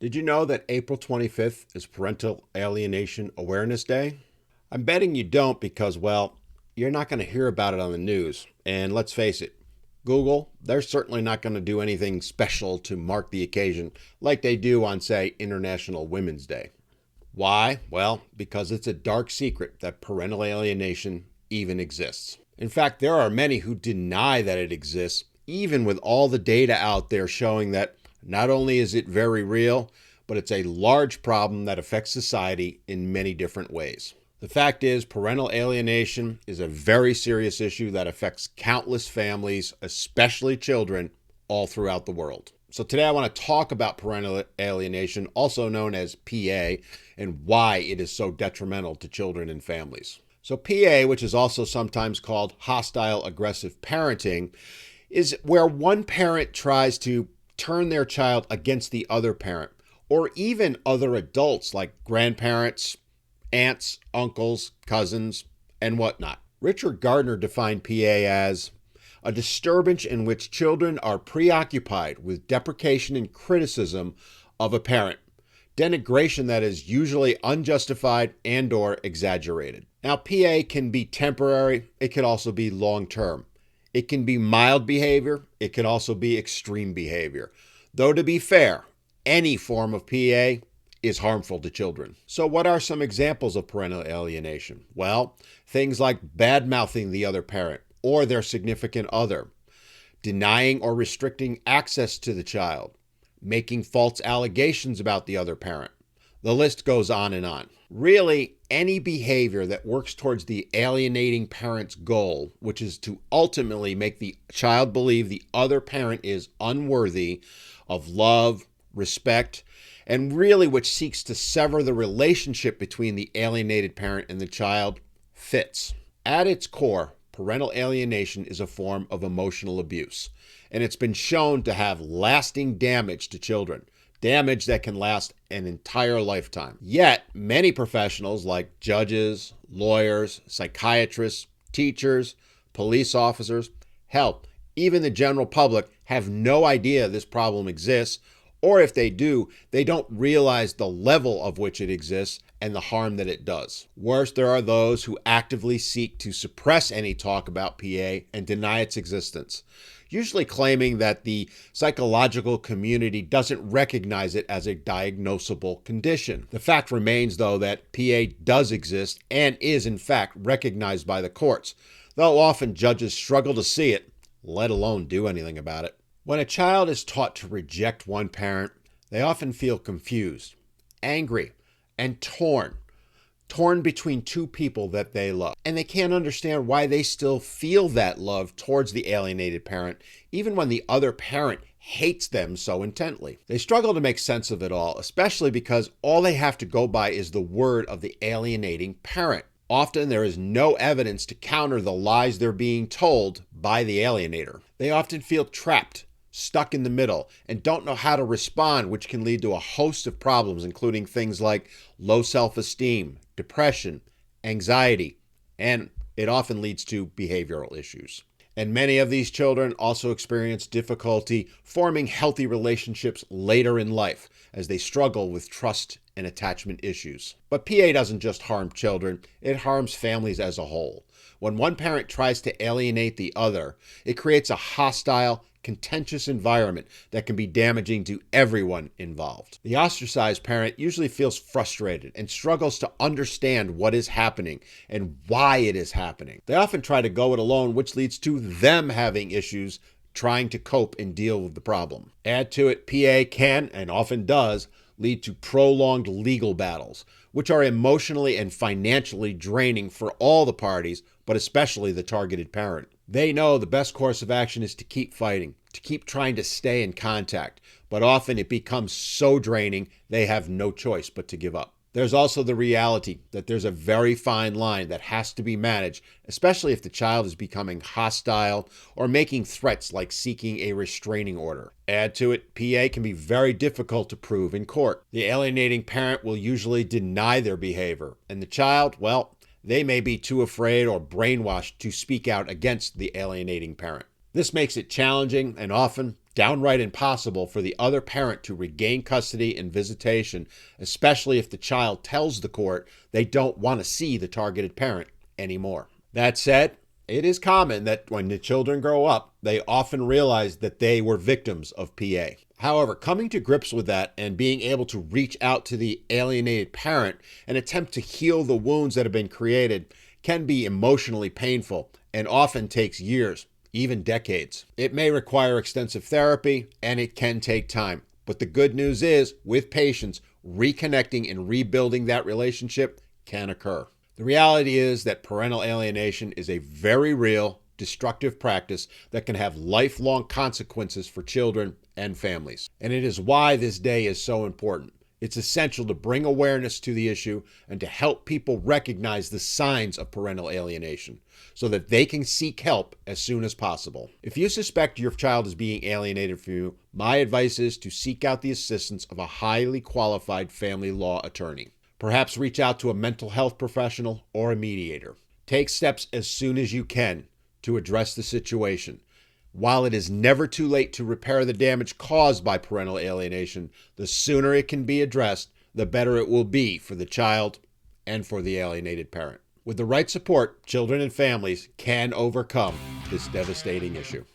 Did you know that April 25th is Parental Alienation Awareness Day? I'm betting you don't because, well, you're not going to hear about it on the news. And let's face it, Google, they're certainly not going to do anything special to mark the occasion like they do on, say, International Women's Day. Why? Well, because it's a dark secret that parental alienation even exists. In fact, there are many who deny that it exists, even with all the data out there showing that not only is it very real, but it's a large problem that affects society in many different ways. The fact is, parental alienation is a very serious issue that affects countless families, especially children, all throughout the world. So today I want to talk about parental alienation, also known as PA, and why it is so detrimental to children and families. So PA, which is also sometimes called hostile aggressive parenting, is where one parent tries to turn their child against the other parent, or even other adults like grandparents, aunts, uncles, cousins, and whatnot. Richard Gardner defined PA as a disturbance in which children are preoccupied with deprecation and criticism of a parent, denigration that is usually unjustified and or exaggerated. Now, PA can be temporary. It could also be long-term. It can be mild behavior. It can also be extreme behavior. Though to be fair, any form of PA is harmful to children. So what are some examples of parental alienation? Well, things like bad-mouthing the other parent or their significant other, denying or restricting access to the child, making false allegations about the other parent. The list goes on and on. Really, any behavior that works towards the alienating parent's goal, which is to ultimately make the child believe the other parent is unworthy of love, respect, and really which seeks to sever the relationship between the alienated parent and the child, fits. At its core, parental alienation is a form of emotional abuse, and it's been shown to have lasting damage to children, damage that can last an entire lifetime. Yet, many professionals like judges, lawyers, psychiatrists, teachers, police officers, hell, even the general public have no idea this problem exists, or if they do, they don't realize the level of which it exists and the harm that it does. Worse, there are those who actively seek to suppress any talk about PA and deny its existence, usually claiming that the psychological community doesn't recognize it as a diagnosable condition. The fact remains, though, that PA does exist and is, in fact, recognized by the courts, though often judges struggle to see it, let alone do anything about it. When a child is taught to reject one parent, they often feel confused, angry, and torn between two people that they love. And they can't understand why they still feel that love towards the alienated parent, even when the other parent hates them so intently. They struggle to make sense of it all, especially because all they have to go by is the word of the alienating parent. Often there is no evidence to counter the lies they're being told by the alienator. They often feel trapped, stuck in the middle, and don't know how to respond, which can lead to a host of problems, including things like low self-esteem, depression, anxiety, and it often leads to behavioral issues. And many of these children also experience difficulty forming healthy relationships later in life as they struggle with trust and attachment issues. But PA doesn't just harm children, it harms families as a whole. When one parent tries to alienate the other, it creates a hostile, contentious environment that can be damaging to everyone involved. The ostracized parent usually feels frustrated and struggles to understand what is happening and why it is happening. They often try to go it alone, which leads to them having issues trying to cope and deal with the problem. Add to it, PA can, and often does, lead to prolonged legal battles, which are emotionally and financially draining for all the parties, but especially the targeted parent. They know the best course of action is to keep fighting, to keep trying to stay in contact, but often it becomes so draining they have no choice but to give up. There's also the reality that there's a very fine line that has to be managed, especially if the child is becoming hostile or making threats like seeking a restraining order. Add to it, PA can be very difficult to prove in court. The alienating parent will usually deny their behavior, and the child, well, they may be too afraid or brainwashed to speak out against the alienating parent. This makes it challenging and often downright impossible for the other parent to regain custody and visitation, especially if the child tells the court they don't want to see the targeted parent anymore. That said, it is common that when the children grow up, they often realize that they were victims of PA. However, coming to grips with that and being able to reach out to the alienated parent and attempt to heal the wounds that have been created can be emotionally painful and often takes years, even decades. It may require extensive therapy and it can take time. But the good news is, with patience, reconnecting and rebuilding that relationship can occur. The reality is that parental alienation is a very real, destructive practice that can have lifelong consequences for children and families. And it is why this day is so important. It's essential to bring awareness to the issue and to help people recognize the signs of parental alienation so that they can seek help as soon as possible. If you suspect your child is being alienated from you, my advice is to seek out the assistance of a highly qualified family law attorney. Perhaps reach out to a mental health professional or a mediator. Take steps as soon as you can to address the situation. While it is never too late to repair the damage caused by parental alienation, the sooner it can be addressed, the better it will be for the child and for the alienated parent. With the right support, children and families can overcome this devastating issue.